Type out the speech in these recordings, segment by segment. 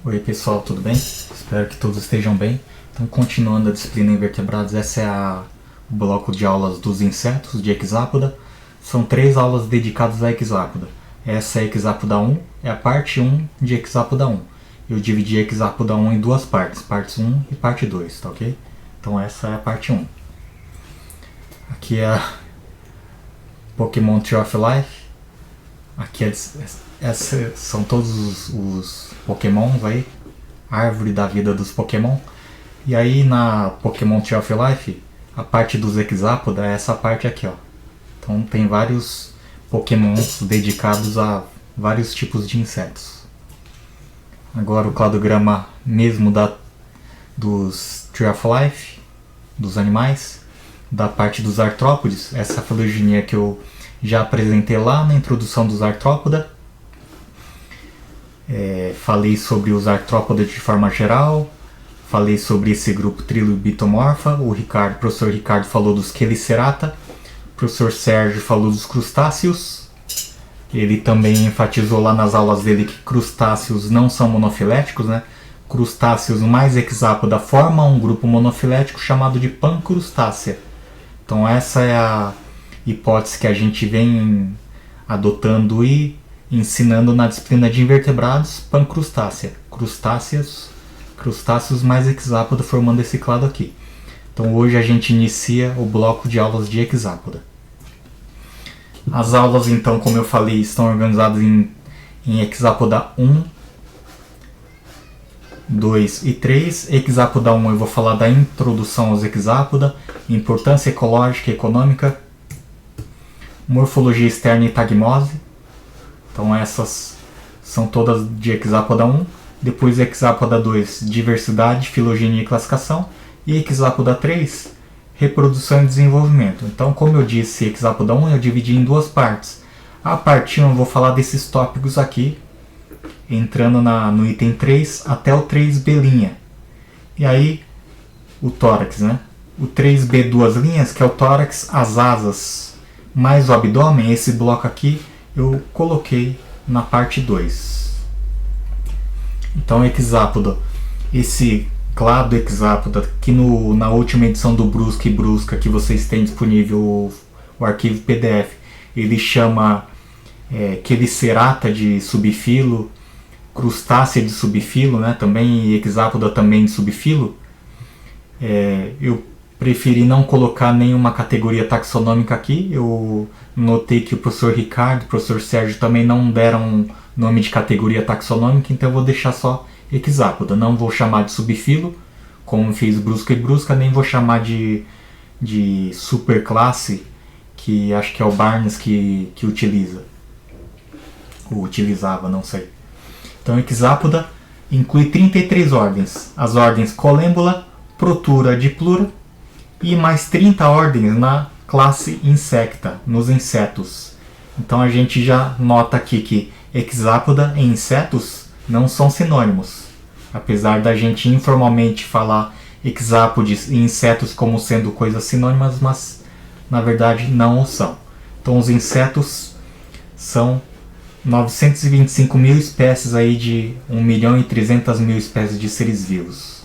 Oi pessoal, tudo bem? Espero que todos estejam bem. Então, continuando a disciplina Invertebrados, esse é o bloco de aulas dos insetos de Hexápoda. São 3 aulas dedicadas a Hexápoda. Essa é a Hexápoda 1, é a parte 1 de Hexápoda 1. Eu dividi a Hexápoda 1 em duas partes, parte 1 e parte 2, tá ok? Então essa é a parte 1. Aqui é a Pokémon Tree of Life. Aqui são todos os Pokémons aí, árvore da vida dos Pokémon. E aí na Pokémon Tree of Life, a parte dos Hexápoda é essa parte aqui, ó. Então tem vários Pokémons dedicados a vários tipos de insetos. Agora o cladograma mesmo dos Tree of Life, dos animais, da parte dos artrópodes, essa filogenia que eu já apresentei lá na introdução dos artrópoda. Falei sobre os artrópodas de forma geral, falei sobre esse grupo trilobitomorfa. O professor Ricardo falou dos Chelicerata, o professor Sérgio falou dos crustáceos. Ele também enfatizou lá nas aulas dele que crustáceos não são monofiléticos, né? Crustáceos mais hexápoda formam um grupo monofilético chamado de pancrustácea. Então essa é a hipótese que a gente vem adotando e ensinando na disciplina de invertebrados, pancrustácea. Crustáceos mais hexápoda formando esse clado aqui. Então hoje a gente inicia o bloco de aulas de hexápoda. As aulas, então, como eu falei, estão organizadas em hexápoda 1, 2 e 3. Hexápoda 1 eu vou falar da introdução aos hexápoda, importância ecológica e econômica, morfologia externa e tagmose. Então essas são todas de hexápoda 1. Depois hexápoda 2, diversidade, filogenia e classificação. E hexápoda 3, reprodução e desenvolvimento. Então, como eu disse, hexápoda 1 eu dividi em duas partes. A parte 1 eu vou falar desses tópicos aqui, entrando no item 3 até o 3B'. E aí, o tórax, né? O 3B duas linhas, que é o tórax, as asas, mais o abdômen, esse bloco aqui, eu coloquei na parte 2. Então, hexápoda, esse clado hexápoda, que na última edição do Brusca e Brusca, que vocês têm disponível o arquivo PDF, ele chama Chelicerata de subfilo, crustácea de subfilo, né, também, e hexápoda também de subfilo. Eu preferi não colocar nenhuma categoria taxonômica aqui. Eu notei que o professor Ricardo e o professor Sérgio também não deram nome de categoria taxonômica, então eu vou deixar só hexápoda. Não vou chamar de subfilo, como fiz Brusca e Brusca, nem vou chamar de superclasse, que acho que é o Barnes que utiliza. Ou utilizava, não sei. Então, hexápoda inclui 33 ordens. As ordens Colêmbula, Protura, Diplura e mais 30 ordens na classe Insecta, nos insetos. Então a gente já nota aqui que hexápoda e insetos não são sinônimos. Apesar da gente informalmente falar hexápodes e insetos como sendo coisas sinônimas, mas na verdade não o são. Então os insetos são 925 mil espécies aí de 1.300.000 espécies de seres vivos.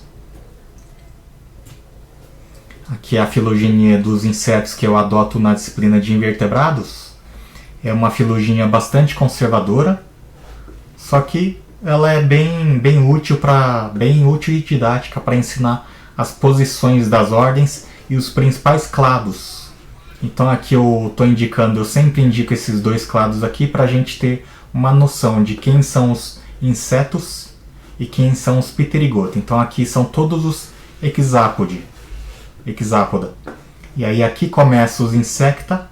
Aqui é a filogenia dos insetos que eu adoto na disciplina de invertebrados. É uma filogenia bastante conservadora, só que ela é bem útil e didática para ensinar as posições das ordens e os principais clados. Então aqui eu sempre indico esses dois clados aqui para a gente ter uma noção de quem são os insetos e quem são os pterigota. Então aqui são todos os hexápoda. E aí aqui começa os insecta,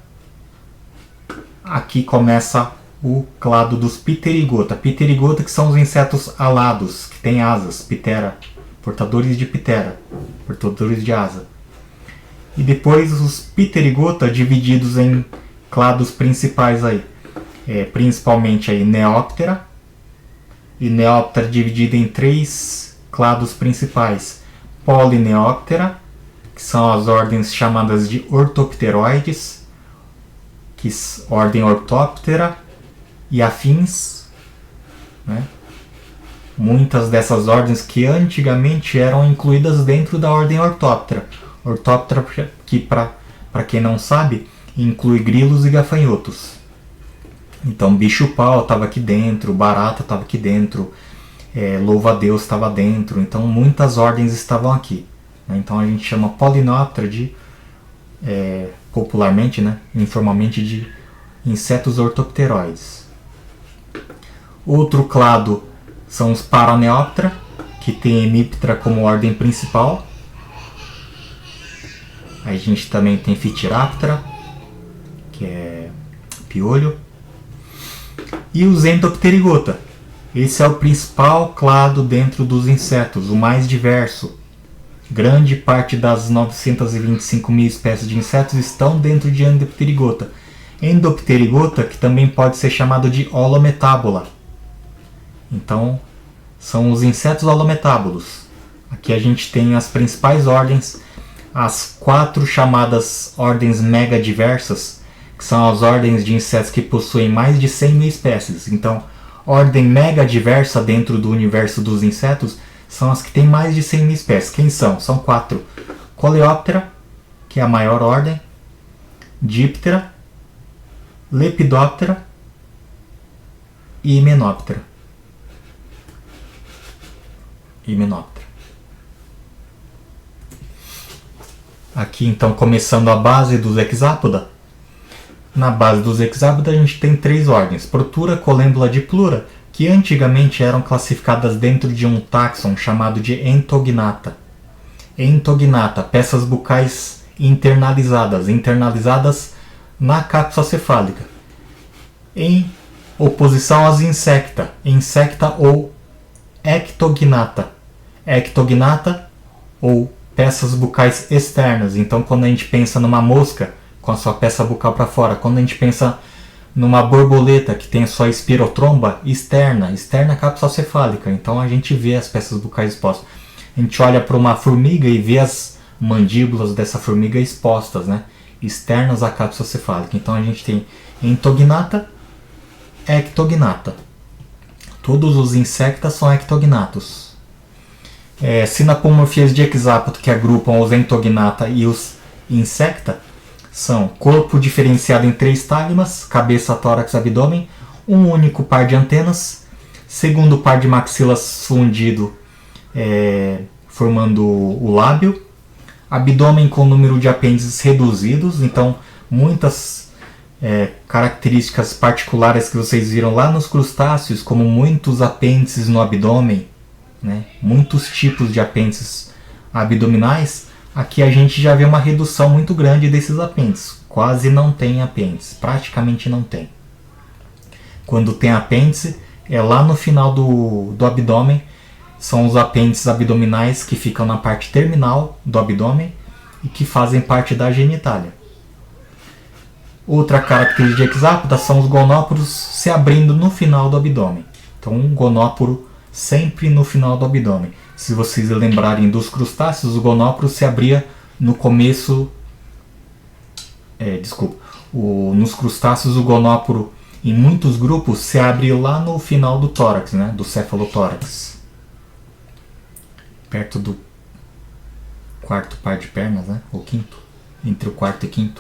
aqui começa o clado dos pterigota. Pterigota que são os insetos alados, que têm asas, ptera, portadores de ptera, portadores de asa. E depois os pterigota divididos em clados principais aí, principalmente aí Neoptera, e Neoptera dividida em 3 clados principais: Polineoptera, que são as ordens chamadas de ortopteroides, ordem Orthoptera e afins, né? muitas dessas ordens que antigamente eram incluídas dentro da ordem Orthoptera. Orthoptera, que para quem não sabe, inclui grilos e gafanhotos. Então bicho-pau estava aqui dentro, barata estava aqui dentro, louva-a-Deus estava dentro, então muitas ordens estavam aqui. Então a gente chama Polinoptera de, popularmente, né, informalmente, de insetos ortopteroides. Outro clado são os Paraneoptera, que tem Hemiptera como ordem principal. Aí a gente também tem Phytiraptera, que é piolho. E os Endopterygota. Esse é o principal clado dentro dos insetos, o mais diverso. Grande parte das 925 mil espécies de insetos estão dentro de Endopterygota. Endopterygota, que também pode ser chamado de holometábola. Então, são os insetos holometábolos. Aqui a gente tem as principais ordens, as 4 chamadas ordens megadiversas, que são as ordens de insetos que possuem mais de 100 mil espécies. Então, ordem megadiversa dentro do universo dos insetos são as que têm mais de 100 mil espécies. Quem são? São 4. Coleoptera, que é a maior ordem, Diptera, Lepidoptera e Hymenoptera. Aqui então, começando a base dos Hexapoda. Na base dos Hexapoda a gente tem 3 ordens: Protura, Colembla, Diplura, que antigamente eram classificadas dentro de um táxon chamado de Entognata. Entognata, peças bucais internalizadas na cápsula cefálica, em oposição às Insecta ou Ectognata. Ectognata ou peças bucais externas. Então, quando a gente pensa numa mosca com a sua peça bucal para fora, quando a gente pensa numa borboleta que tem a sua espirotromba externa cápsula cefálica, então a gente vê as peças bucais expostas. A gente olha para uma formiga e vê as mandíbulas dessa formiga expostas, né, externas à cápsula cefálica. Então a gente tem Entognata, Ectognata. Todos os insectas são ectognatos. Sinapomorfias de hexápodo que agrupam os Entognata e os Insecta são corpo diferenciado em 3 tagmas, cabeça, tórax, abdômen, um único par de antenas, segundo par de maxilas fundido, formando o lábio, abdômen com número de apêndices reduzidos. Então muitas características particulares que vocês viram lá nos crustáceos, como muitos apêndices no abdômen, né, muitos tipos de apêndices abdominais, aqui a gente já vê uma redução muito grande desses apêndices. Quase não tem apêndice, praticamente não tem. Quando tem apêndice, é lá no final do abdômen, são os apêndices abdominais que ficam na parte terminal do abdômen e que fazem parte da genitália. Outra característica de hexápoda são os gonóporos se abrindo no final do abdômen. Então, um gonóporo sempre no final do abdômen. Se vocês lembrarem dos crustáceos, o gonóporo se abria no começo. Nos crustáceos, o gonóporo em muitos grupos se abre lá no final do tórax, né, do cefalotórax, perto do 4º par de pernas, né, ou 5º, entre o 4º e 5º.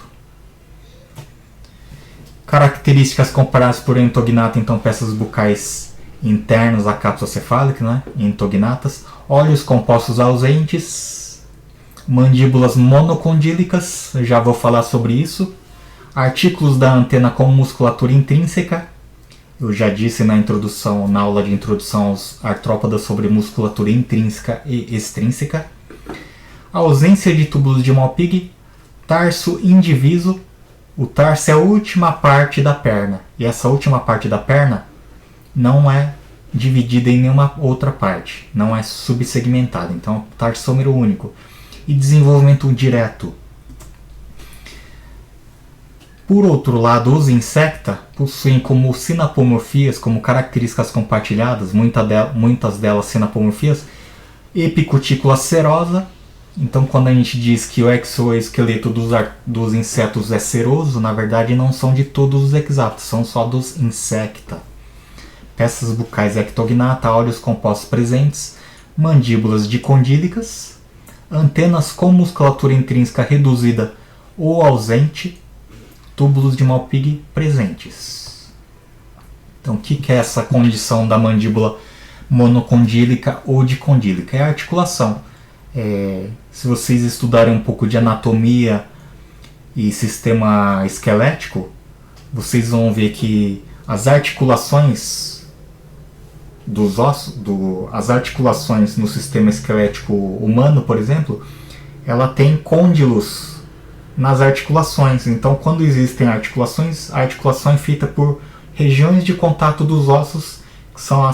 Características comparadas por Entognata, então, peças bucais internas à cápsula cefálica, né, entognatas, olhos compostos ausentes, mandíbulas monocondílicas, já vou falar sobre isso, artículos da antena com musculatura intrínseca, eu já disse na introdução, na aula de introdução aos artrópodas, sobre musculatura intrínseca e extrínseca, ausência de túbulos de Malpighi, tarso indiviso. O tarso é a última parte da perna, e essa última parte da perna não é dividida em nenhuma outra parte, não é subsegmentada, então tarsômero único. E desenvolvimento direto. Por outro lado, os insecta possuem como sinapomorfias, como características compartilhadas, muitas delas sinapomorfias, epicutícula serosa. Então, quando a gente diz que o exoesqueleto dos insetos é seroso, na verdade não são de todos os hexápodos, são só dos insecta. peças bucais ectognata, áureos compostos presentes, mandíbulas dicondílicas, antenas com musculatura intrínseca reduzida ou ausente, túbulos de Malpighi presentes. Então, o que é essa condição da mandíbula monocondílica ou dicondílica? É a articulação. Se vocês estudarem um pouco de anatomia e sistema esquelético, vocês vão ver que as articulações dos ossos, as articulações no sistema esquelético humano, por exemplo, ela tem côndilos nas articulações. Então, quando existem articulações, a articulação é feita por regiões de contato dos ossos, que são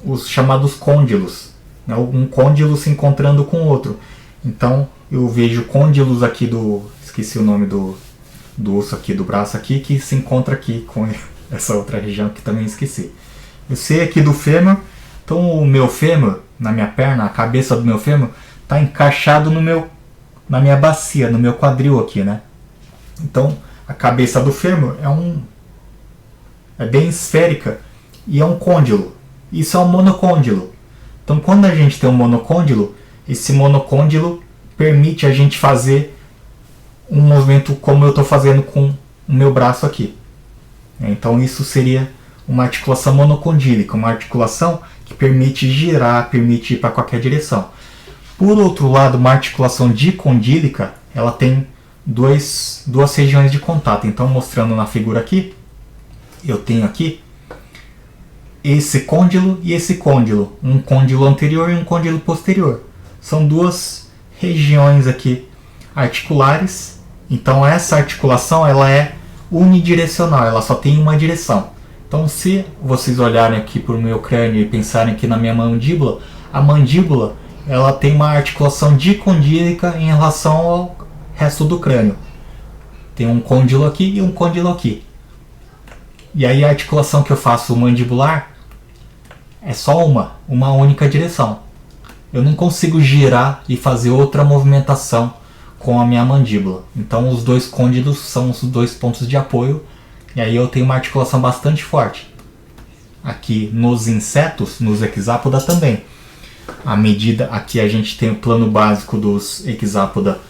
os chamados côndilos, né? Um côndilo se encontrando com o outro. Então, eu vejo côndilos aqui esqueci o nome do osso aqui, do braço aqui, que se encontra aqui com essa outra região que também esqueci. Eu sei aqui do fêmur, então o meu fêmur, na minha perna, a cabeça do meu fêmur, está encaixado na minha bacia, no meu quadril aqui, né? Então, a cabeça do fêmur é bem esférica e é um côndilo. Isso é um monocôndilo. Então, quando a gente tem um monocôndilo, esse monocôndilo permite a gente fazer um movimento como eu estou fazendo com o meu braço aqui. Então, isso seria uma articulação monocondílica, uma articulação que permite girar, permite ir para qualquer direção. Por outro lado, uma articulação dicondílica, ela tem duas regiões de contato. Então, mostrando na figura aqui, eu tenho aqui esse côndilo e esse côndilo, um côndilo anterior e um côndilo posterior. São duas regiões aqui articulares. Então, essa articulação ela é unidirecional, ela só tem uma direção. Então, se vocês olharem aqui para o meu crânio e pensarem aqui na minha mandíbula, a mandíbula ela tem uma articulação dicondílica em relação ao resto do crânio. Tem um côndilo aqui e um côndilo aqui. E aí a articulação que eu faço mandibular é só uma única direção. Eu não consigo girar e fazer outra movimentação com a minha mandíbula. Então os dois côndilos são os dois pontos de apoio. E aí eu tenho uma articulação bastante forte. Aqui nos insetos, nos hexápoda também. À medida, aqui a gente tem o plano básico dos hexápoda,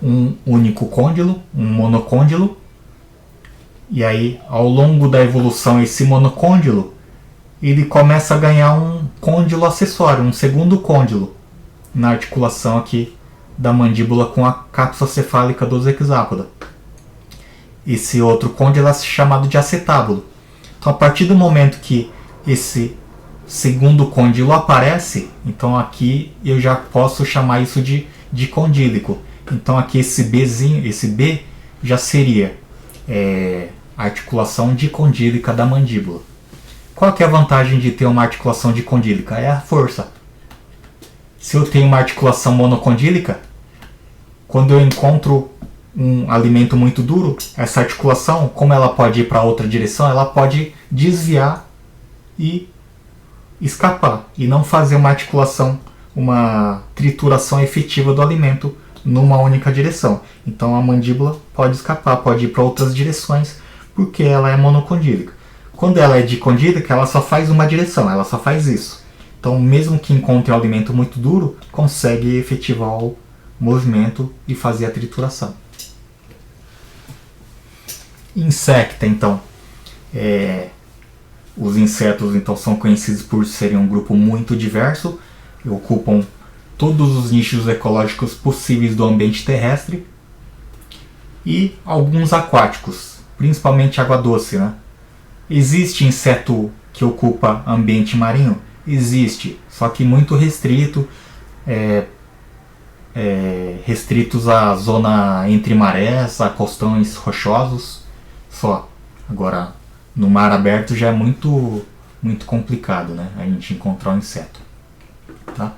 um único côndilo, um monocôndilo. E aí, ao longo da evolução, esse monocôndilo, ele começa a ganhar um côndilo acessório, um segundo côndilo, na articulação aqui da mandíbula com a cápsula cefálica dos hexápoda. Esse outro côndilo é chamado de acetábulo. Então, a partir do momento que esse segundo côndilo aparece, então aqui eu já posso chamar isso de dicondílico. Então aqui esse Bzinho, esse B já seria a articulação dicondílica da mandíbula. Qual que é a vantagem de ter uma articulação dicondílica? É a força. Se eu tenho uma articulação monocondílica, quando eu encontro um alimento muito duro, essa articulação, como ela pode ir para outra direção, ela pode desviar e escapar e não fazer uma articulação, uma trituração efetiva do alimento numa única direção. Então a mandíbula pode escapar, pode ir para outras direções porque ela é monocondílica. Quando ela é dicondílica, ela só faz uma direção, ela só faz isso. Então, mesmo que encontre um alimento muito duro, consegue efetivar o movimento e fazer a trituração. Insecta, então. Os insetos então são conhecidos por serem um grupo muito diverso, ocupam todos os nichos ecológicos possíveis do ambiente terrestre e alguns aquáticos, principalmente água doce, né? Existe inseto que ocupa ambiente marinho? Existe, só que muito restrito, restritos à zona entre marés, a costões rochosos, só. Agora, no mar aberto já é muito complicado, né? A gente encontrar um inseto. Tá?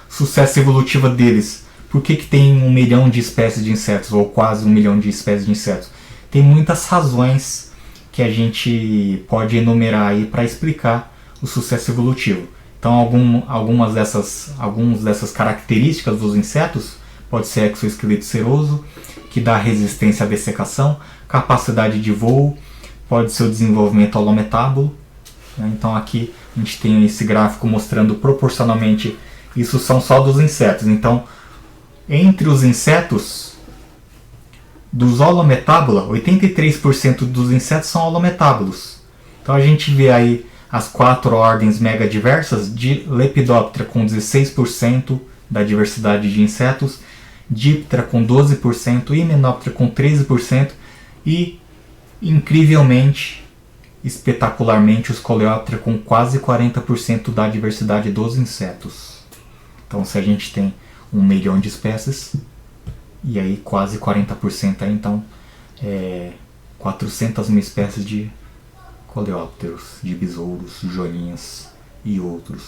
Sucesso evolutivo deles. Por que tem 1 milhão de espécies de insetos, ou quase 1 milhão de espécies de insetos? Tem muitas razões que a gente pode enumerar aí para explicar o sucesso evolutivo. Então, algumas dessas características dos insetos pode ser exoesqueleto seroso, que dá resistência à dessecação, capacidade de voo, pode ser o desenvolvimento holometábulo, né? Então aqui a gente tem esse gráfico mostrando proporcionalmente, isso são só dos insetos. Então, entre os insetos, dos holometábula, 83% dos insetos são holometábulos. Então a gente vê aí as 4 ordens megadiversas de Lepidoptera com 16% da diversidade de insetos, Diptera com 12%, Hymenoptera com 13% e, incrivelmente, espetacularmente, os Coleoptera com quase 40% da diversidade dos insetos. Então, se a gente tem 1 milhão de espécies, e aí quase 40% aí, então 400 mil espécies de coleópteros, de besouros, joaninhas e outros.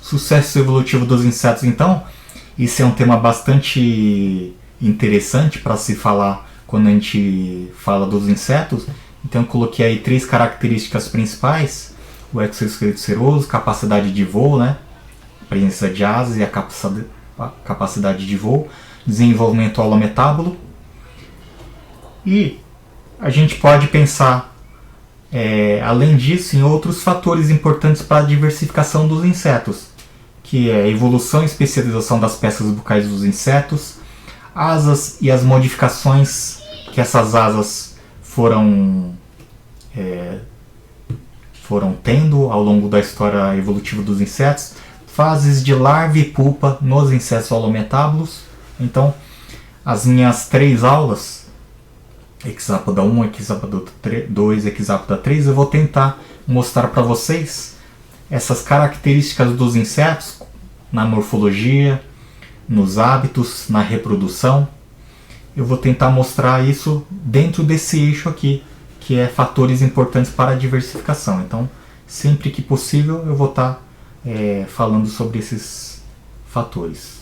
Sucesso evolutivo dos insetos, então, isso é um tema bastante interessante para se falar quando a gente fala dos insetos. Então eu coloquei aí 3 características principais: o exoesqueleto seroso, capacidade de voo, né? Presença de asas e a capacidade de voo, desenvolvimento holometábulo. E a gente pode pensar, além disso, em outros fatores importantes para a diversificação dos insetos, que é a evolução e especialização das peças bucais dos insetos, asas e as modificações que essas asas foram tendo ao longo da história evolutiva dos insetos, fases de larva e pupa nos insetos holometábulos. Então, as minhas 3 aulas, Hexápoda 1, Hexápoda 2, Hexápoda 3, eu vou tentar mostrar para vocês essas características dos insetos na morfologia, nos hábitos, na reprodução. Eu vou tentar mostrar isso dentro desse eixo aqui, que é fatores importantes para a diversificação. Então, sempre que possível, eu vou estar falando sobre esses fatores.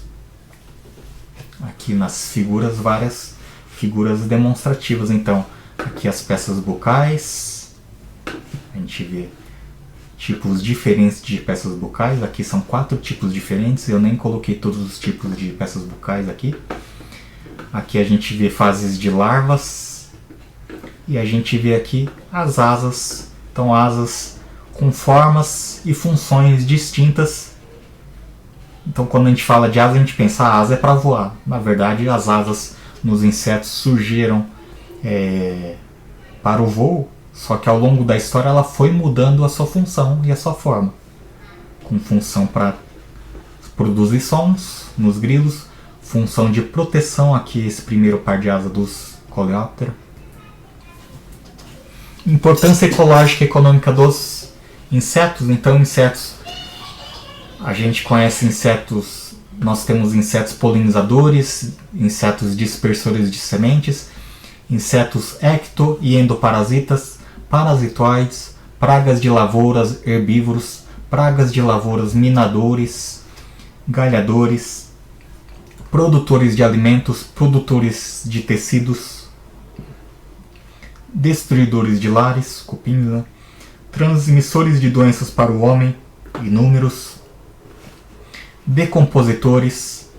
Aqui nas figuras, várias figuras demonstrativas. Então, aqui as peças bucais, a gente vê tipos diferentes de peças bucais. Aqui são 4 tipos diferentes, eu nem coloquei todos os tipos de peças bucais aqui. Aqui a gente vê fases de larvas e a gente vê aqui as asas. Então, asas com formas e funções distintas. Então, quando a gente fala de asa, a gente pensa a asa é para voar. Na verdade, as asas nos insetos surgiram para o voo, só que ao longo da história ela foi mudando a sua função e a sua forma, com função para produzir sons nos grilos, função de proteção, aqui esse primeiro par de asa dos Coleoptera. Importância ecológica e econômica dos insetos. Então, insetos, a gente conhece insetos, nós temos insetos polinizadores, insetos dispersores de sementes, insetos ecto e endoparasitas, parasitoides, pragas de lavouras, herbívoros, pragas de lavouras, minadores, galhadores, produtores de alimentos, produtores de tecidos, destruidores de lares, cupins, né? Transmissores de doenças para o homem, inúmeros, decompositores,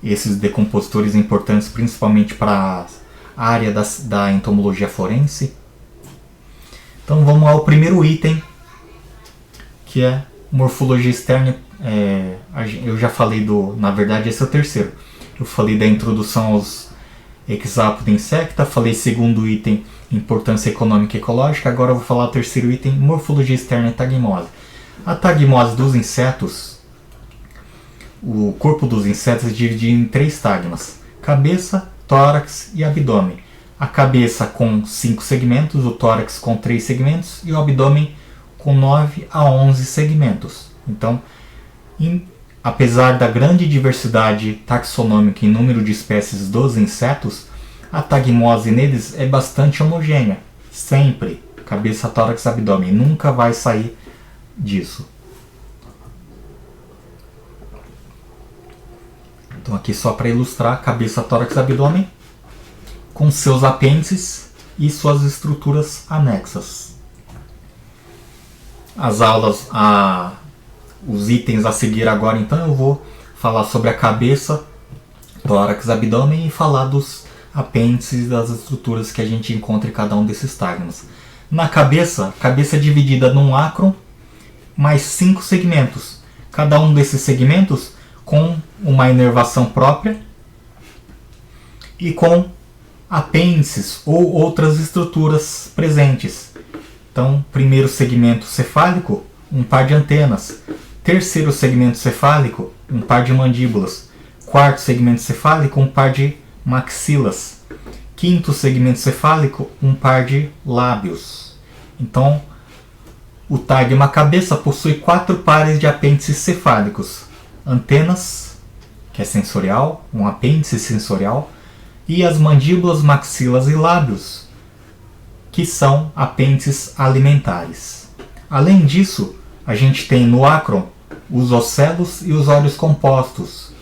esses decompositores importantes principalmente para a área da entomologia forense. Então vamos ao primeiro item, que é morfologia externa. Eu já falei na verdade esse é o terceiro. Eu falei da introdução aos Hexápoda insecta, falei segundo item, importância econômica e ecológica. Agora eu vou falar o terceiro item, morfologia externa e tagmose. A tagmose dos insetos, o corpo dos insetos é dividido em 3 tagmas: cabeça, tórax e abdômen. A cabeça com 5 segmentos, o tórax com 3 segmentos e o abdômen com 9 a 11 segmentos. Então, apesar da grande diversidade taxonômica em número de espécies dos insetos, a tagmose neles é bastante homogênea. Sempre cabeça, tórax, abdômen. Nunca vai sair disso. Então aqui só para ilustrar, cabeça, tórax, abdômen, com seus apêndices e suas estruturas anexas. As aulas, os itens a seguir agora, então eu vou falar sobre a cabeça, tórax, abdômen e falar dos apêndices e das estruturas que a gente encontra em cada um desses tagmas. Na cabeça é dividida num acron mais 5 segmentos. Cada um desses segmentos com uma inervação própria e com apêndices ou outras estruturas presentes. Então, primeiro segmento cefálico, um par de antenas. Terceiro segmento cefálico, um par de mandíbulas. Quarto segmento cefálico, um par de maxilas. Quinto segmento cefálico, um par de lábios. Então, o tagma cabeça possui 4 pares de apêndices cefálicos. Antenas, que é sensorial, um apêndice sensorial, e as mandíbulas, maxilas e lábios, que são apêndices alimentares. Além disso, a gente tem no acron os ocelos e os olhos compostos.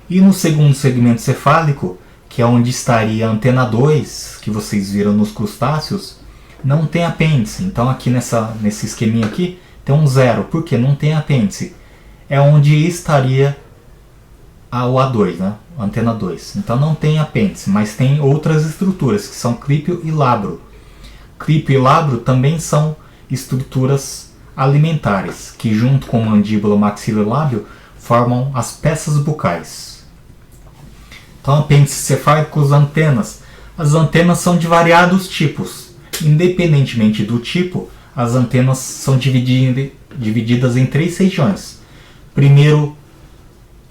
E no segundo segmento cefálico, que é onde estaria a antena 2, que vocês viram nos crustáceos, não tem apêndice. Então aqui nesse esqueminha aqui tem um 0, porque não tem apêndice. É onde estaria o A2, né? Antena 2. Então não tem apêndice, mas tem outras estruturas, que são crípio e labro. Crípio e labro também são estruturas alimentares, que junto com mandíbula, maxila e lábio formam as peças bucais. Então, apêndices cefálicos, antenas. As antenas são de variados tipos. Independentemente do tipo, as antenas são divididas em 3 regiões. Primeiro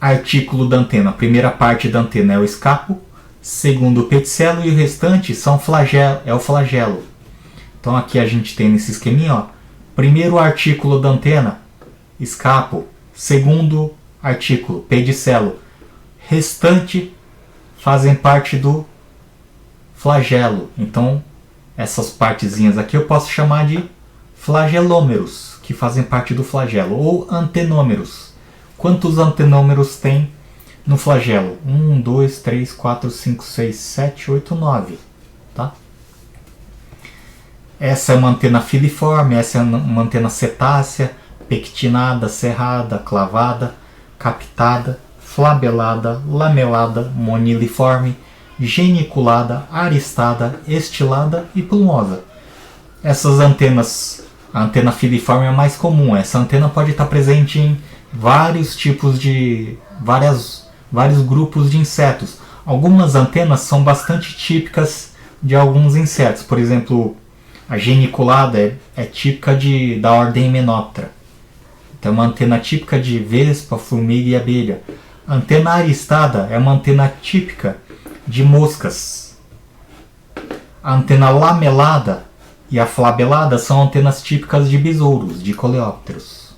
artículo da antena, a primeira parte da antena é o escapo, segundo o peticelo, e o restante é o flagelo. Então aqui a gente tem nesse esqueminha, ó, primeiro artículo da antena, escapo, segundo artículo, pedicelo, restante fazem parte do flagelo. Então essas partezinhas aqui eu posso chamar de flagelômeros, que fazem parte do flagelo, ou antenômeros. Quantos antenômeros tem no flagelo? 1, 2, 3, 4, 5, 6, 7, 8, 9. Tá? Essa é uma antena filiforme, essa é uma antena cetácea, pectinada, cerrada, clavada, captada, flabelada, lamelada, moniliforme, geniculada, aristada, estilada e plumosa. Essas antenas, a antena filiforme é a mais comum. Essa antena pode estar presente em vários tipos de vários grupos de insetos. Algumas antenas são bastante típicas de alguns insetos. Por exemplo, a geniculada é típica da ordem Hymenoptera. Então é uma antena típica de vespa, formiga e abelha. A antena aristada é uma antena típica de moscas. A antena lamelada e a flabelada são antenas típicas de besouros, de coleópteros.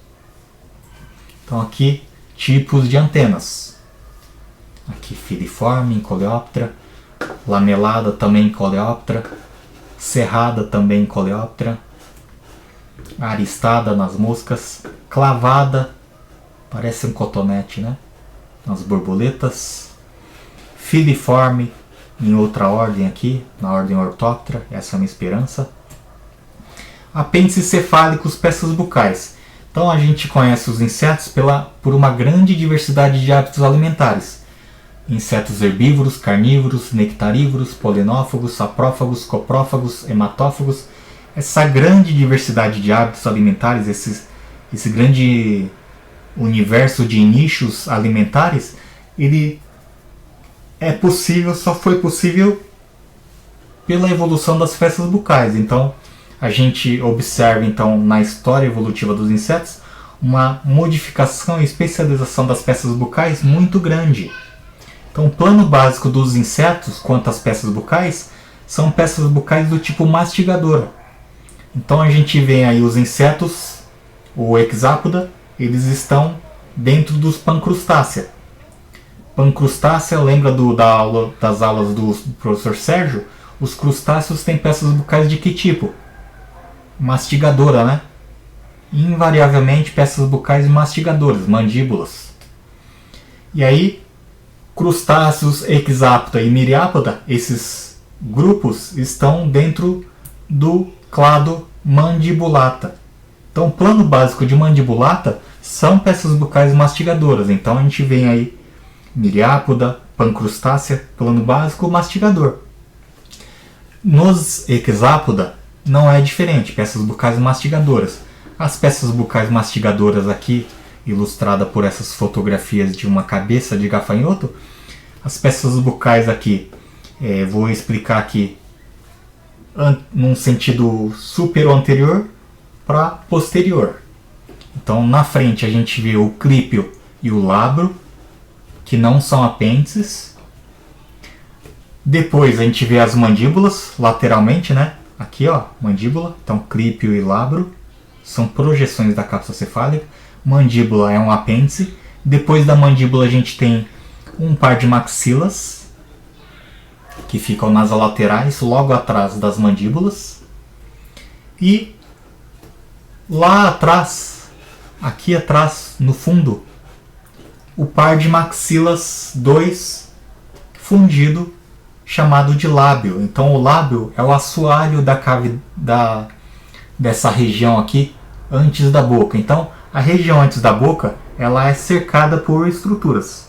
Então aqui, tipos de antenas. Aqui filiforme em coleóptera, lamelada também em coleóptera, cerrada também em coleóptera, aristada nas moscas, clavada, parece um cotonete, né? Nas borboletas, filiforme em outra ordem aqui, na ordem Orthoptera, essa é a minha esperança. Apêndices cefálicos, peças bucais. Então a gente conhece os insetos por uma grande diversidade de hábitos alimentares. Insetos herbívoros, carnívoros, nectarívoros, polinófagos, saprófagos, coprófagos, hematófagos. Essa grande diversidade de hábitos alimentares, esse grande universo de nichos alimentares, ele só foi possível pela evolução das peças bucais. Então a gente observa então na história evolutiva dos insetos uma modificação e especialização das peças bucais muito grande. Então o plano básico dos insetos quanto às peças bucais são peças bucais do tipo mastigadora. Então a gente vê aí os insetos, o hexápoda, eles estão dentro dos pancrustácea. Pancrustácea, lembra das aulas do professor Sérgio? Os crustáceos têm peças bucais de que tipo? Mastigadora, né? Invariavelmente peças bucais mastigadoras, mandíbulas. E aí, crustáceos, hexápoda e miriápoda, esses grupos estão dentro do clado mandibulata. Então, o plano básico de mandibulata são peças bucais mastigadoras. Então, a gente vê aí miriápoda, pancrustácea, plano básico, mastigador. Nos hexápoda, não é diferente, peças bucais mastigadoras. As peças bucais mastigadoras aqui, ilustrada por essas fotografias de uma cabeça de gafanhoto, as peças bucais aqui, vou explicar aqui num sentido superior anterior para posterior. Então na frente a gente vê o clípio e o lábio, que não são apêndices. Depois a gente vê as mandíbulas lateralmente, né? Aqui ó, mandíbula, então clípio e lábio são projeções da cápsula cefálica. Mandíbula é um apêndice. Depois da mandíbula a gente tem um par de maxilas que ficam nas laterais, logo atrás das mandíbulas. E lá atrás, aqui atrás, no fundo, o par de maxilas 2 fundido, chamado de lábio. Então o lábio é o assoalho dessa região aqui antes da boca. Então a região antes da boca ela é cercada por estruturas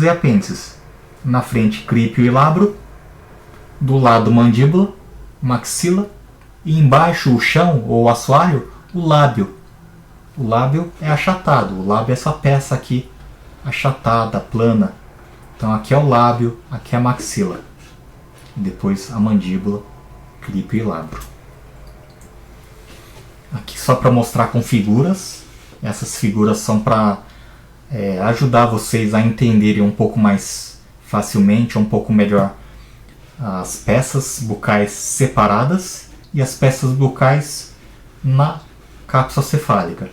e apêndices. Na frente clípio e lábio, do lado mandíbula, maxila, e embaixo o chão ou assoalho, o lábio. O lábio é achatado, o lábio é essa peça aqui achatada, plana. Então aqui é o lábio, aqui é a maxila. Depois a mandíbula, clípio e lábio. Aqui só para mostrar com figuras. Essas figuras são para ajudar vocês a entenderem um pouco mais facilmente, um pouco melhor as peças bucais separadas e as peças bucais na cápsula cefálica,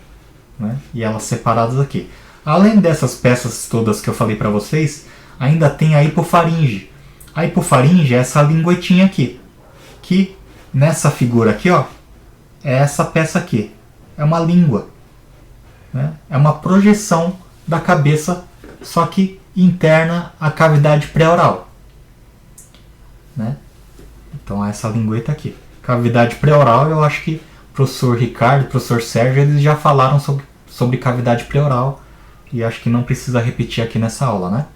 né? E elas separadas aqui. Além dessas peças todas que eu falei para vocês, ainda tem a hipofaringe. A hipofaringe é essa linguetinha aqui, que nessa figura aqui, ó, é essa peça aqui. É uma língua, né? É uma projeção da cabeça, só que interna à cavidade pré-oral, né? Então essa lingueta aqui. Cavidade pré-oral, eu acho que o professor Ricardo e o professor Sérgio eles já falaram sobre cavidade pré-oral e acho que não precisa repetir aqui nessa aula, né?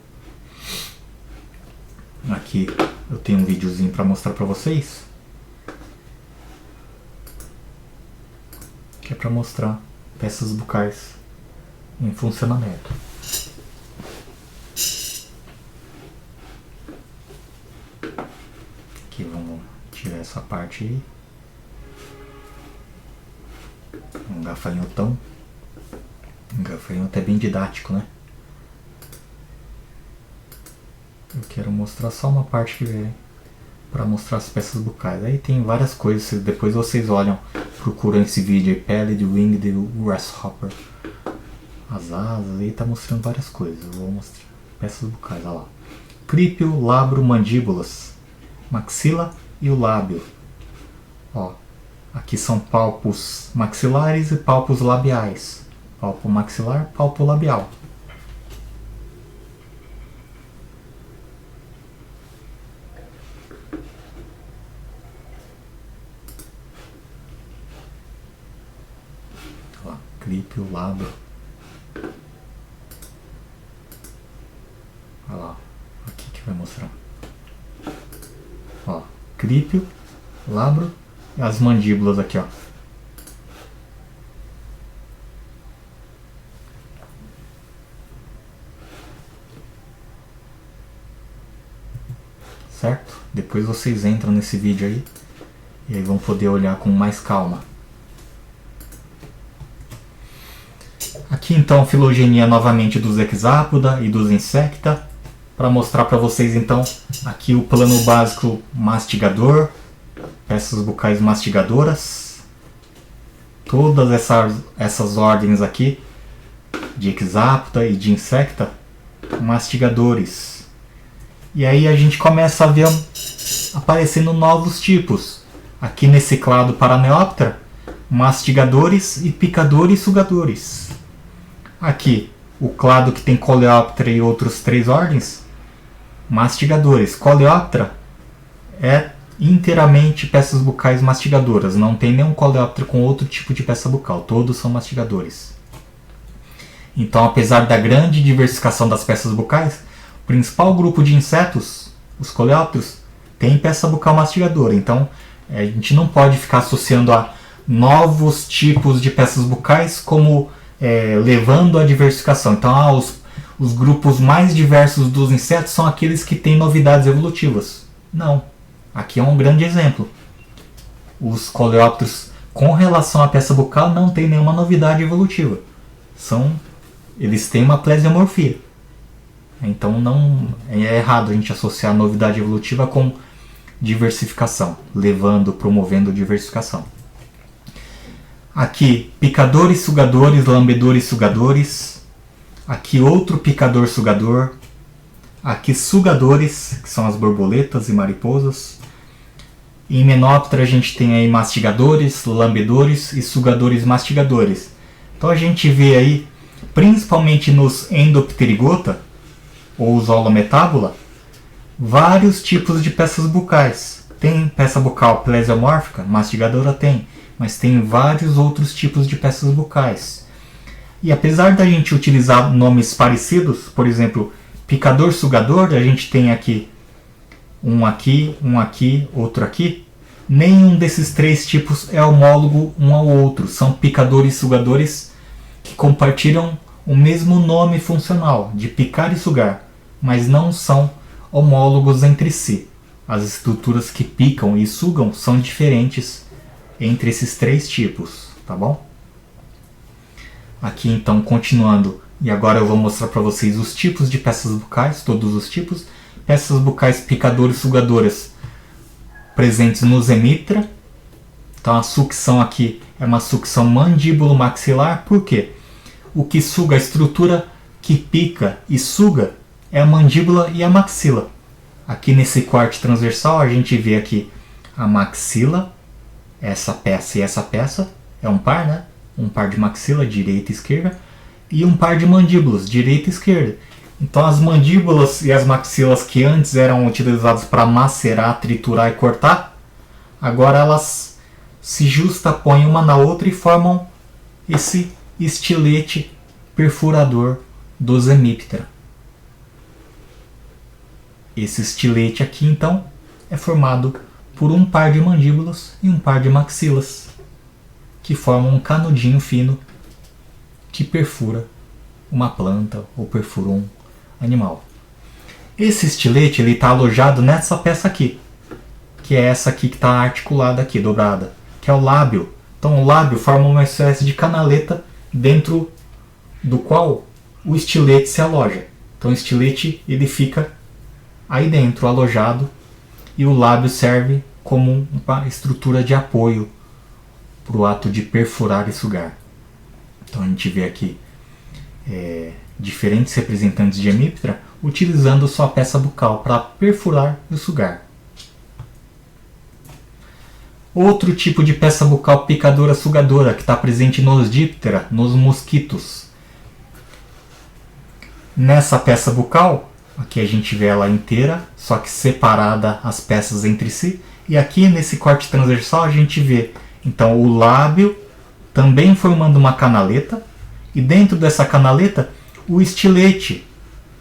Aqui eu tenho um videozinho para mostrar para vocês, que é para mostrar peças bucais em funcionamento. Aqui vamos tirar essa parte aí. Um gafanhotão. Um gafanhoto é bem didático, né? Eu quero mostrar só uma parte que é para mostrar as peças bucais. Aí tem várias coisas, depois vocês olham, procuram esse vídeo aí, Pelid Winged Grasshopper. As asas, aí tá mostrando várias coisas. Eu vou mostrar peças bucais, olha lá. Clípio, lábio, mandíbulas, maxila e o lábio. Ó, aqui são palpos maxilares e palpos labiais. Palpo maxilar, palpo labial. Ó, clípio, lábio. Olha lá, aqui que vai mostrar. Ó, clípio, lábio e as mandíbulas aqui, ó. Certo? Depois vocês entram nesse vídeo aí e aí vão poder olhar com mais calma. Aqui então filogenia novamente dos hexápoda e dos insecta, para mostrar para vocês então aqui o plano básico mastigador, peças bucais mastigadoras, todas essas ordens aqui de hexápoda e de insecta, mastigadores. E aí a gente começa a ver aparecendo novos tipos. Aqui nesse clado Paraneoptera, mastigadores e picadores e sugadores. Aqui, o clado que tem Coleóptera e outros 3 ordens, mastigadores. Coleóptera é inteiramente peças bucais mastigadoras. Não tem nenhum Coleóptera com outro tipo de peça bucal. Todos são mastigadores. Então, apesar da grande diversificação das peças bucais, o principal grupo de insetos, os coleópteros, tem peça bucal mastigadora. Então, A gente não pode ficar associando a novos tipos de peças bucais como levando à diversificação. Então, os grupos mais diversos dos insetos são aqueles que têm novidades evolutivas. Não. Aqui é um grande exemplo. Os coleópteros, com relação à peça bucal, não tem nenhuma novidade evolutiva. Eles têm uma plesiomorfia. Então não é errado a gente associar a novidade evolutiva com diversificação, promovendo diversificação. Aqui, picadores, sugadores, lambedores, sugadores. Aqui outro picador, sugador. Aqui sugadores, que são as borboletas e mariposas. Em Hymenoptera a gente tem aí mastigadores, lambedores e sugadores mastigadores. Então a gente vê aí, principalmente nos Endopterygota, ou os Holometábula, vários tipos de peças bucais. Tem peça bucal plesiomórfica, mastigadora tem, mas tem vários outros tipos de peças bucais. E apesar da gente utilizar nomes parecidos, por exemplo, picador-sugador, a gente tem aqui, outro aqui, nenhum desses três tipos é homólogo um ao outro. São picadores e sugadores que compartilham o mesmo nome funcional, de picar e sugar, mas não são homólogos entre si. As estruturas que picam e sugam são diferentes entre esses três tipos, tá bom? Aqui então, continuando, e agora eu vou mostrar para vocês os tipos de peças bucais, todos os tipos. Peças bucais picadoras e sugadoras presentes nos Hemiptera. Então a sucção aqui é uma sucção mandíbulo-maxilar. Por quê? O que suga, a estrutura que pica e suga é a mandíbula e a maxila. Aqui nesse corte transversal a gente vê aqui a maxila, essa peça e essa peça, é um par, né? Um par de maxila, direita e esquerda, e um par de mandíbulas, direita e esquerda. Então as mandíbulas e as maxilas que antes eram utilizadas para macerar, triturar e cortar, agora elas se justapõem uma na outra e formam esse estilete perfurador dos Hemiptera. Esse estilete aqui então é formado por um par de mandíbulas e um par de maxilas, que formam um canudinho fino que perfura uma planta ou perfura um animal. Esse estilete está alojado nessa peça aqui, que é essa aqui que está articulada aqui, dobrada, que é o lábio. Então o lábio forma uma espécie de canaleta dentro do qual o estilete se aloja. Então o estilete ele fica aí dentro, alojado, e o lábio serve como uma estrutura de apoio para o ato de perfurar e sugar. Então a gente vê aqui diferentes representantes de Hemiptera utilizando sua peça bucal para perfurar e sugar. Outro tipo de peça bucal picadora-sugadora que está presente nos Diptera, nos mosquitos. Nessa peça bucal, aqui a gente vê ela inteira, só que separada as peças entre si. E aqui nesse corte transversal a gente vê então o lábio também formando uma canaleta, e dentro dessa canaleta o estilete.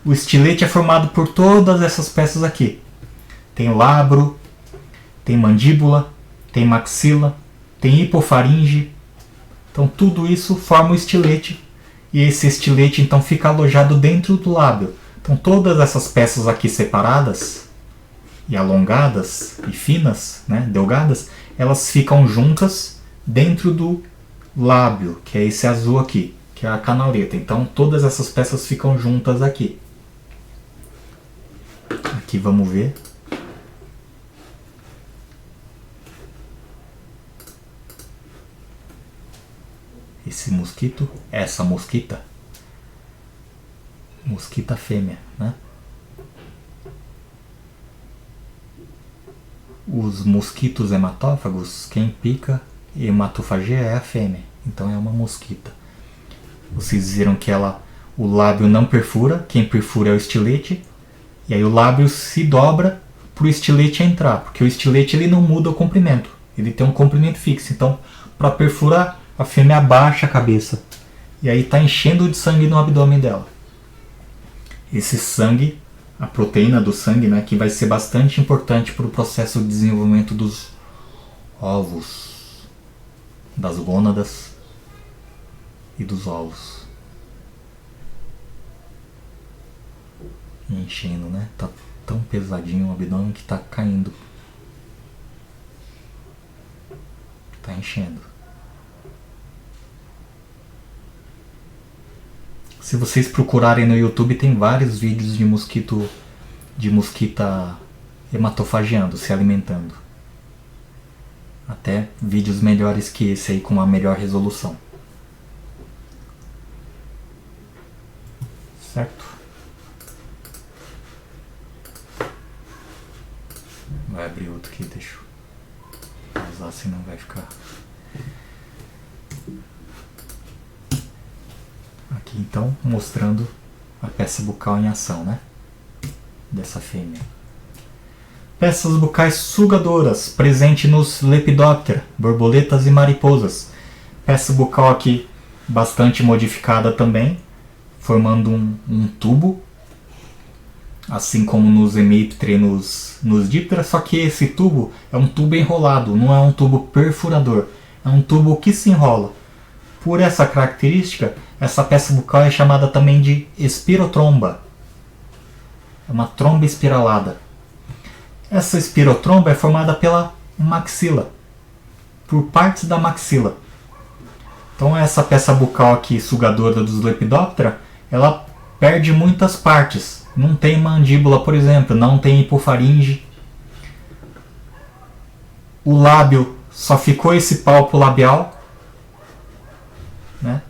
O estilete é formado por todas essas peças aqui. Tem lábio, tem mandíbula, tem maxila, tem hipofaringe. Então tudo isso forma o estilete, e esse estilete então fica alojado dentro do lábio. Então todas essas peças aqui separadas e alongadas e finas, né, delgadas, elas ficam juntas dentro do lábio, que é esse azul aqui, que é a canaleta. Então todas essas peças ficam juntas aqui. Aqui vamos ver. Esse mosquito, essa mosquita, mosquita fêmea, né? Os mosquitos hematófagos, quem pica hematofagia é a fêmea, então é uma mosquita. Vocês viram que o lábio não perfura, quem perfura é o estilete, e aí o lábio se dobra para o estilete entrar, porque o estilete ele não muda o comprimento, ele tem um comprimento fixo. Então, para perfurar, a fêmea abaixa a cabeça, e aí está enchendo de sangue no abdômen dela. Esse sangue, a proteína do sangue, né, que vai ser bastante importante para o processo de desenvolvimento dos ovos, das gônadas e dos ovos. Enchendo, né? Tá tão pesadinho o abdômen que tá caindo. Tá enchendo. Se vocês procurarem no YouTube, tem vários vídeos de mosquita hematofagiando, se alimentando. Até vídeos melhores que esse aí, com uma melhor resolução. Certo? Vai abrir outro aqui, deixa eu usar, senão vai ficar... Aqui então, mostrando a peça bucal em ação, né? Dessa fêmea. Peças bucais sugadoras, presente nos Lepidoptera, borboletas e mariposas. Peça bucal aqui bastante modificada também, formando um tubo, assim como nos Hemiptera e nos Diptera, só que esse tubo é um tubo enrolado, não é um tubo perfurador, é um tubo que se enrola. Por essa característica, essa peça bucal é chamada também de espirotromba. É uma tromba espiralada. Essa espirotromba é formada pela maxila, por partes da maxila. Então essa peça bucal aqui, sugadora dos Lepidoptera, ela perde muitas partes. Não tem mandíbula, por exemplo, não tem hipofaringe. O lábio só ficou esse palpo labial, né?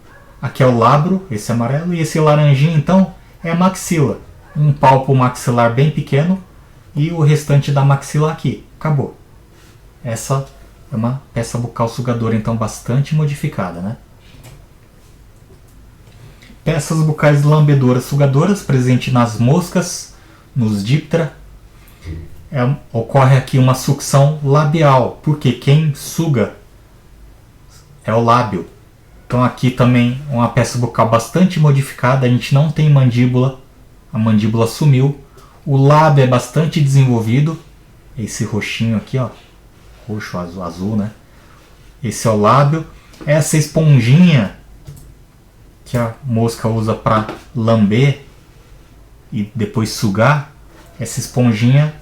Aqui é o labro, esse amarelo, e esse laranjinho então é a maxila. Um palpo maxilar bem pequeno e o restante da maxila aqui. Acabou. Essa é uma peça bucal sugadora então bastante modificada, né? Peças bucais lambedoras sugadoras, presente nas moscas, nos Diptera. Ocorre aqui uma sucção labial, porque quem suga é o lábio. Então aqui também uma peça bucal bastante modificada, a gente não tem mandíbula, a mandíbula sumiu. O lábio é bastante desenvolvido, esse roxinho aqui, ó, roxo, azul, né? Esse é o lábio. Essa esponjinha que a mosca usa para lamber e depois sugar, essa esponjinha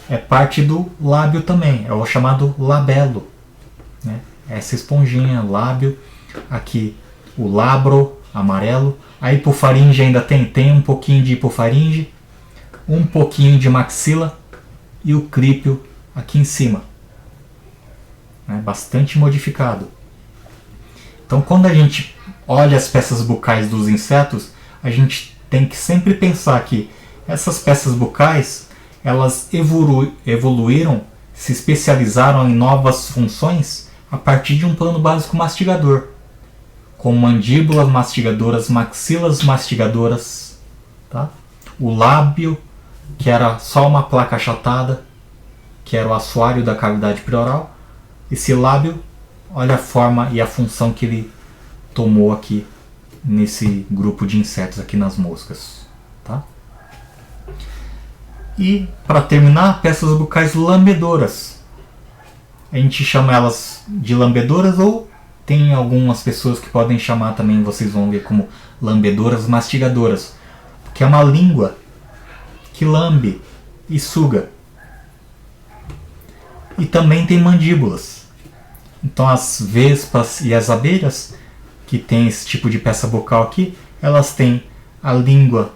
é parte do lábio também, é o chamado labelo, né? Essa esponjinha, lábio, aqui o labro amarelo, a hipofaringe ainda tem um pouquinho de hipofaringe, um pouquinho de maxila e o crípio aqui em cima, né? Bastante modificado. Então quando a gente olha as peças bucais dos insetos, a gente tem que sempre pensar que essas peças bucais, elas evoluíram, se especializaram em novas funções a partir de um plano básico mastigador, com mandíbulas mastigadoras, maxilas mastigadoras, tá? O lábio, que era só uma placa achatada, que era o assoalho da cavidade prioral. Esse lábio, olha a forma e a função que ele tomou aqui nesse grupo de insetos aqui nas moscas, tá? E para terminar, peças bucais lambedoras. A gente chama elas de lambedoras, ou tem algumas pessoas que podem chamar também, vocês vão ver, como lambedoras mastigadoras, que é uma língua que lambe e suga. E também tem mandíbulas. Então as vespas e as abelhas, que tem esse tipo de peça bucal aqui, elas têm a língua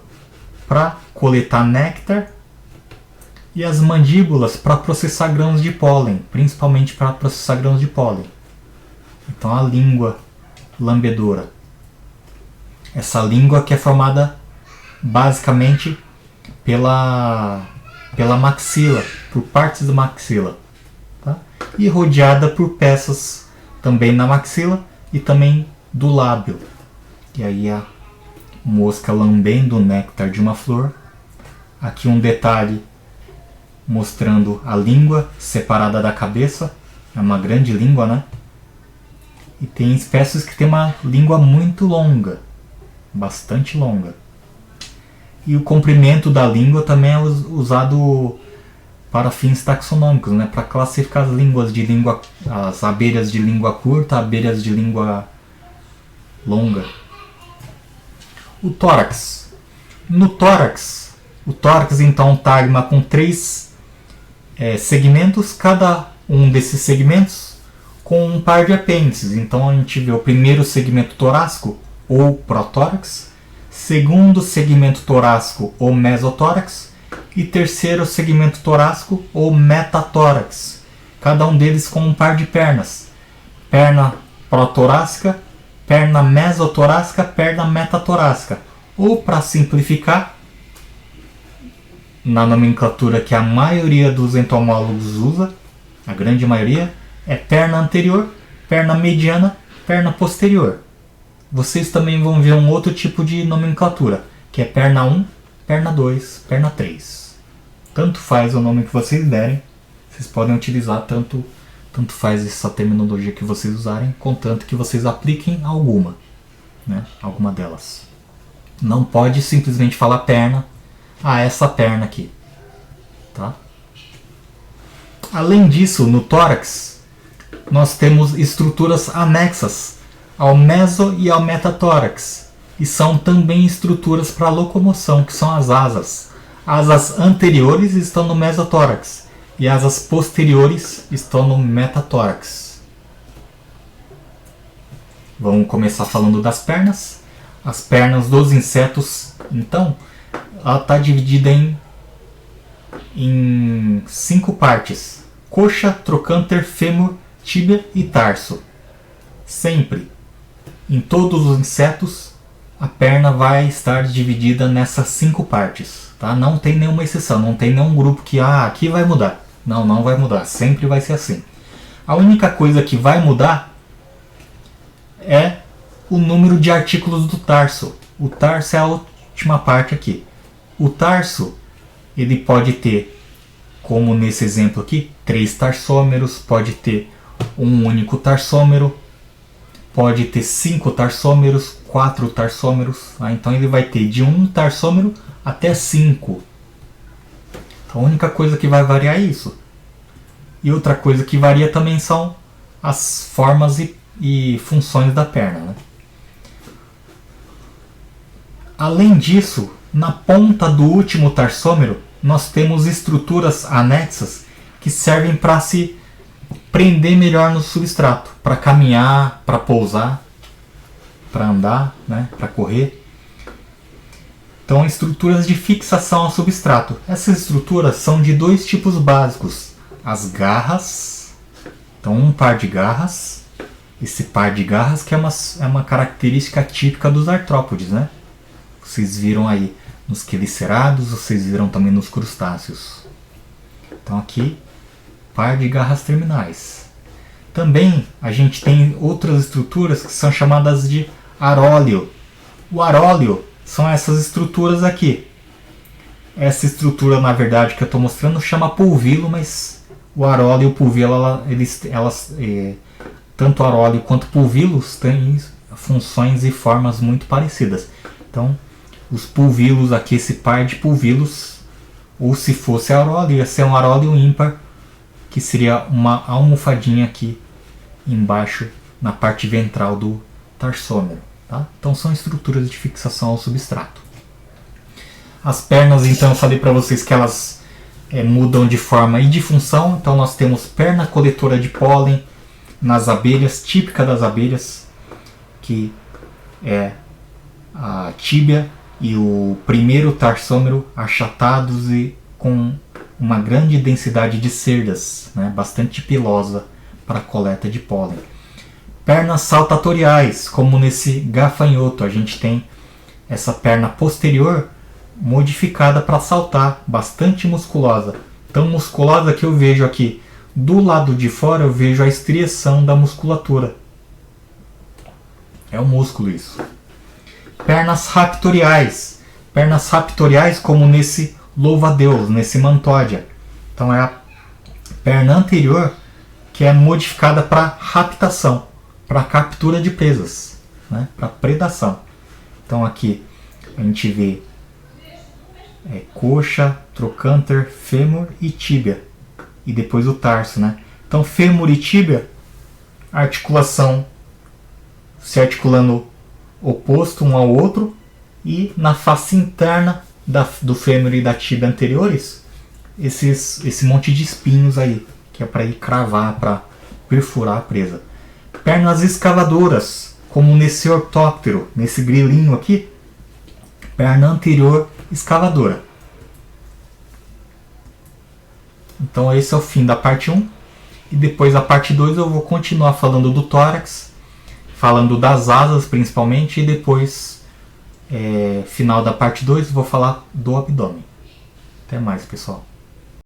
para coletar néctar e as mandíbulas para processar grãos de pólen, principalmente para processar grãos de pólen. Então a língua lambedora. Essa língua que é formada basicamente pela maxila, por partes da maxila, tá? E rodeada por peças também na maxila e também do lábio. E aí a mosca lambendo o néctar de uma flor. Aqui um detalhe mostrando a língua separada da cabeça. É uma grande língua, né? E tem espécies que tem uma língua muito longa, bastante longa. E o comprimento da língua também é usado para fins taxonômicos, né? Para classificar as línguas de língua, as abelhas de língua curta, abelhas de língua longa. O tórax. No tórax, o tórax então é um tagma com 3 segmentos, cada um desses segmentos com um par de apêndices. Então a gente vê o primeiro segmento torácico, ou protórax, segundo segmento torácico, ou mesotórax, e terceiro segmento torácico, ou metatórax. Cada um deles com um par de pernas. Perna protorácica, perna mesotorácica, perna metatorácica. Ou, para simplificar, na nomenclatura que a maioria dos entomólogos usa, a grande maioria, é perna anterior, perna mediana, perna posterior. Vocês também vão ver um outro tipo de nomenclatura, que é perna 1, perna 2, perna 3. Tanto faz o nome que vocês derem, vocês podem utilizar tanto faz essa terminologia que vocês usarem, contanto que vocês apliquem alguma, né? Alguma delas. Não pode simplesmente falar perna, essa perna aqui, tá? Além disso, no tórax, nós temos estruturas anexas ao meso e ao metatórax, e são também estruturas para locomoção, que são as asas. Asas anteriores estão no mesotórax e asas posteriores estão no metatórax. Vamos começar falando das pernas. As pernas dos insetos, então, ela está dividida em 5 partes: coxa, trocânter, fêmur, tíbia e tarso. Sempre, em todos os insetos, a perna vai estar dividida nessas 5 partes. Tá? Não tem nenhuma exceção, não tem nenhum grupo que aqui vai mudar. Não vai mudar, sempre vai ser assim. A única coisa que vai mudar é o número de artículos do tarso. O tarso é a última parte aqui. O tarso, ele pode ter, como nesse exemplo aqui, 3 tarsômeros, pode ter um único tarsômero, pode ter 5 tarsômeros, 4 tarsômeros. Então ele vai ter de 1 tarsômero até 5. Então a única coisa que vai variar é isso. E outra coisa que varia também são as formas e funções da perna, né? Além disso, na ponta do último tarsômero, nós temos estruturas anexas que servem para se prender melhor no substrato, para caminhar, para pousar, para andar, né? Para correr. Então, estruturas de fixação ao substrato. Essas estruturas são de 2 tipos básicos. As garras, então um par de garras. Esse par de garras que é uma característica típica dos artrópodes, né? Vocês viram aí nos quelicerados, vocês viram também nos crustáceos. Então aqui, par de garras terminais. Também a gente tem outras estruturas que são chamadas de aróleo. O aróleo são essas estruturas aqui. Essa estrutura, na verdade, que eu estou mostrando chama pulvilo, mas o aróleo e o pulvilo, tanto aróleo quanto pulvilos têm funções e formas muito parecidas. Então, os pulvilos aqui, esse par de pulvilos, ou se fosse aróleo, ia ser um aróleo ímpar, que seria uma almofadinha aqui embaixo, na parte ventral do tarsômero. Tá? Então são estruturas de fixação ao substrato. As pernas, então, eu falei para vocês que elas mudam de forma e de função. Então nós temos perna coletora de pólen nas abelhas, típica das abelhas, que é a tíbia e o primeiro tarsômero achatados e com uma grande densidade de cerdas, né, bastante pilosa para a coleta de pólen. Pernas saltatoriais, como nesse gafanhoto, a gente tem essa perna posterior modificada para saltar, bastante musculosa. Tão musculosa que eu vejo aqui, do lado de fora eu vejo a estriação da musculatura. É o músculo isso. Pernas raptoriais. Pernas raptoriais como nesse louva-a-Deus, nesse mantódia. Então é a perna anterior que é modificada para raptação, para captura de presas, né? Para predação. Então aqui a gente vê coxa, trocânter, fêmur e tíbia. E depois o tarso, né? Então fêmur e tíbia, articulação se articulando oposto um ao outro, e na face interna do fêmur e da tíbia anteriores, esse monte de espinhos aí, que é para ir cravar, para perfurar a presa. Pernas escavadoras, como nesse ortóptero, nesse grilinho aqui, perna anterior escavadora. Então esse é o fim da parte 1. E depois da parte 2 eu vou continuar falando do tórax, falando das asas principalmente, e depois, final da parte 2, vou falar do abdômen. Até mais, pessoal.